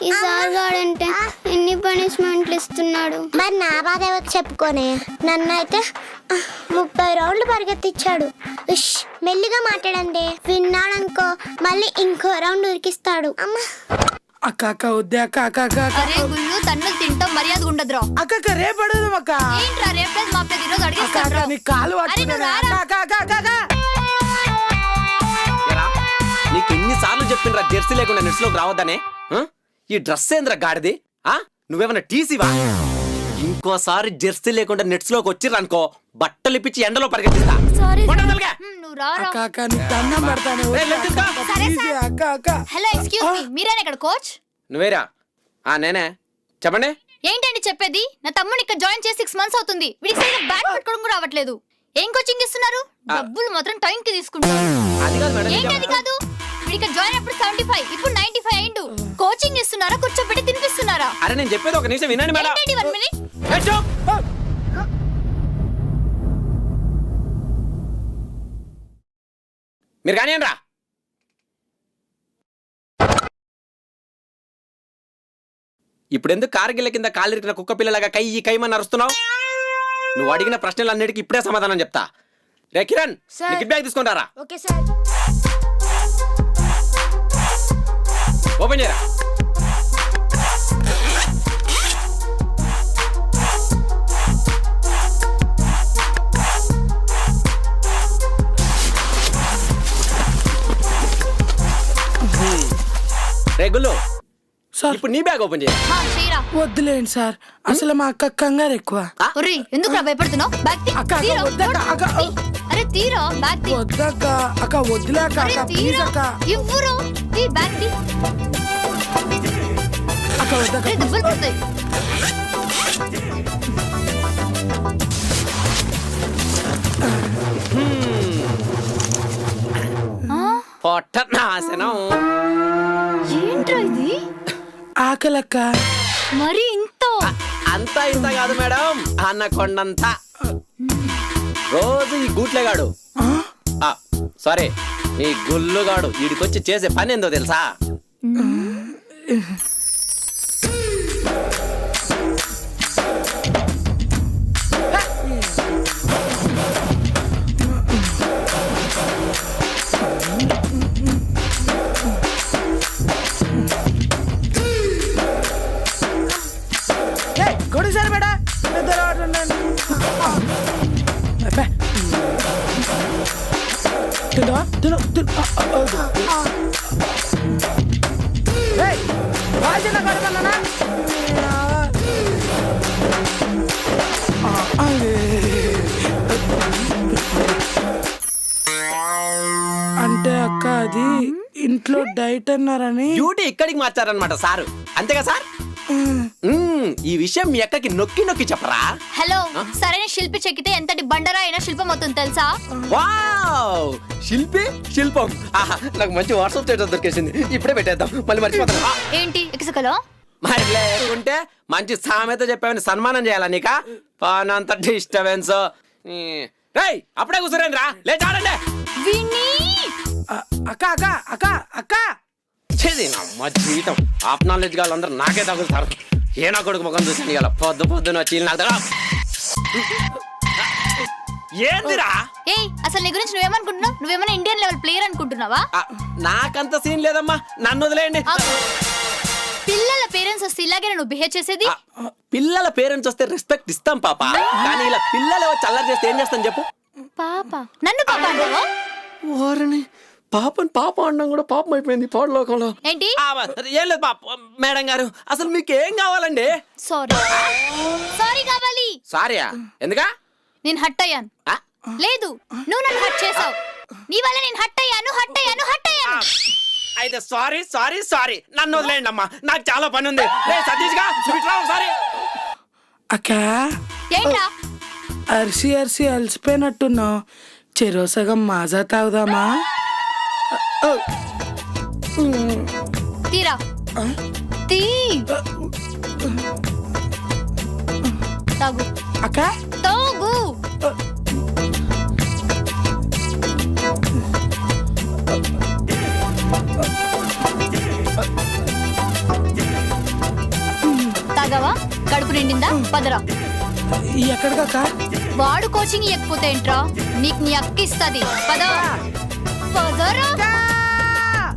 ఈ సార్ గాడంటే ఎన్ని పనిష్మెంట్లు ఇస్తున్నాడు. మరి నా బాధ ఎవరికి చెప్పుకోనే. నన్ను అయితే 30 రౌండ్లు పరిగెత్తిచ్చాడు. మెల్లిగా మాట్లాడండి, విన్నాడనుకో మళ్ళీ ఇంకో రౌండ్ ఉరికిస్తాడు. అమ్మా అక్క అక్క వద్దే అక్క అక్క అక్క అరే గుళ్ళు తన్నులు తింటాం మర్యాద ఉండదురా. అక్క అక్క రేపడదు అక్క. ఏంట్రా రేపలేదు మా పెద్ద ఈరోజు అక్క అడిగేస్తాడు. నీ కాలు పట్టుకున్నా అక్క అక్క అక్క అక్క. నీకు ఎన్నిసార్లు చెప్పిండ్రా జెర్సీ లేకుండా నెట్స్ లోకి రావద్దనే. ఈ డ్రెస్ ఏంద్రా గాడిది? నువ్వేమన్నా టీసీవా? ఇంకోసారి జెర్సీ లేకుండా నెట్స్ లోకి వచ్చిర్రనుకో బట్టలు ఇప్పించి ఎండలో పరిగెత్తిస్తా. నువ్వు రారా. అక్క అక్క నీ దండం పెడతాను. అక్క అక్క హలో ఎక్స్క్యూజ్ మీ, మీరేనా ఇక్కడ కోచ్? నువ్వేరా? నేనే. చెప్పండి. ఏంటండి చెప్పేది? నా తమ్ముడు ఇక్కడ జాయిన్ చేసి 6 months అవుతుంది. వీడికి సరిగ్గా బ్యాట్ పట్టుకోవడం కూడా రావట్లేదు. ఏం కోచింగ్ ఇస్తున్నారు? డబ్బులు మాత్రం టైం కి తీసుకుంటారు. ఏంటి అది కాదు? వీడికి జాయిన్ అప్పుడు 75, ఇప్పుడు 95 అయిండు. కోచింగ్ ఇస్తున్నారా కూర్చోబెట్టి తినిపిస్తున్నారా? అరే నేను చెప్పేది ఒక నిమిషం వినండి మేడం. ఏంటండి 1 minute? మీరు కానీ రా. ఇప్పుడెందుకు కార్గిల్ల కింద కాలిరికిన కుక్క పిల్లలాగా కైమని అరుస్తున్నావు? నువ్వు అడిగిన ప్రశ్నలన్నిటికీ ఇప్పుడే సమాధానం చెప్తా. రే కిరణ్, కిట్ బ్యాగ్ తీసుకొని రారా. Okay sir. ఓపెన్ చేయరా. రే గుల్లు, సార్ ఇప్పుడు నీ బ్యాగ్ ఓపెన్ చేయ. చేయరా. వద్దులేండి సార్, అసలు మా అక్క కంగారు ఎక్కువ. ఒరేయ్ ఎందుకు భయపడుతున్నావు? బ్యాగ్ తీ. అక్క అక్క వద్దక్క అక్క. అరే తీరా బ్యాగ్ తీ. వద్దక్క అక్క వద్దులే అక్క అరే అక్క ప్లీజ్ తీరా. అక్క. ఇవ్వురు. తీ బ్యాగ్ తీ. అక్క వద్దక్క. అరే దెబ్బలు పడతాయి. పొట్ట నాశనం. ఏంట్రా ఇది? ఆకలక్క. మరి ఇంత అంతా ఇంత కాదు మేడం, అన్న కొండంతా. రోజు ఈ గూట్లేగాడు, సారీ ఈ గుల్లుగాడు వీడికొచ్చి చేసే పని ఏందో తెలుసా? కొడుసారు మేడం. తిను తిను తిను. రాజన్న కడతానా? అంటే అక్క అది ఇంట్లో డైట్ అన్నారని డ్యూటీ ఇక్కడికి మార్చారనమాట సారు. అంతేగా సార్? ఈ విషయం మీ అక్కకి నొక్కి నొక్కి చెప్పరా. హలో, సరైన శిల్పి చెక్కితే ఎంతటి బండరా అయినా శిల్పం అవుతుంది తెలుసా? వావ్, శిల్పి శిల్పం. నాకు మంచి వాట్సాప్ స్టేటస్ దొరికేసింది, ఇప్పుడే పెట్టేద్దాం. మళ్ళీ మర్చిపోతాను. ఏంటి ఎక్సకలో? మరి లేకుంటే మంచి సామెత చెప్పామని సన్మానం చేయాలా నీక? పానంత డిస్టర్బెన్స్. రేయ్ అప్పుడే కూర్చోరేంద్రా, లేచాడండి. అక్క అక్క అక్క అక్క. మా జీవితం ఆఫ్ నాలెడ్జ్ వాళ్ళందరూ నాకే తగులుతారు. ఏనా కొడుకు ముఖం చూసి ఇలా పొద్దున వచ్చి నాకు ఏందిరా? ఏయ్ అసలు నీ గురించి నువ్వేమనుకుంటున్నావు? నువ్వేమైనా ఇండియన్ లెవెల్ ప్లేయర్ అనుకుంటున్నావా? నాకంత సీన్ లేదమ్మా, నన్ను వదిలేయండి. పిల్లల పేరెంట్స్ వస్తే ఇలాగే నువ్వు బిహేవ్ చేసేది? పిల్లల పేరెంట్స్ వస్తే రెస్పెక్ట్ ఇస్తాం పాప, కానీ ఇలా పిల్లలు చల్లరి చేస్తే ఏం చేస్తాను చెప్పు? పాప నన్ను పాప అంటావా? వారిని పాపని పాప అనడం కూడా పాపం అయిపోయింది పాడలోకంలో. ఏంటి? ఏం లేదు పాప. మేడం గారు అసలు మీకు ఏం కావాలండి? సారీ కావాలి. సారీయా? ఎందుకా? నేను హట్ అయ్యాను. లేదు, నువ్వు నన్ను హట్ చేసావు. నీ వల్ల నేను హట్ అయ్యాను. అయితే సారీ సారీ సారీ, నన్ను వదిలేయండి అమ్మా, నాకు చాలా పని ఉంది. సతీష్ గా సారీ. అక్క ఏంట్రా? అరిసి అరిసి అలసిపోయినట్టున్నావు, చెరో సగం మాజా తాగుదామా? తీరా తీ. తాగు అక్క. తాగు. తాగావా? కడుపు నిండిందా? పదరా. ఎక్కడికక్క? వాడు కోచింగ్ ఇవ్వకపోతే ఏంట్రా? నీకు నీ అక్క ఇస్తుంది. పద. పదరా.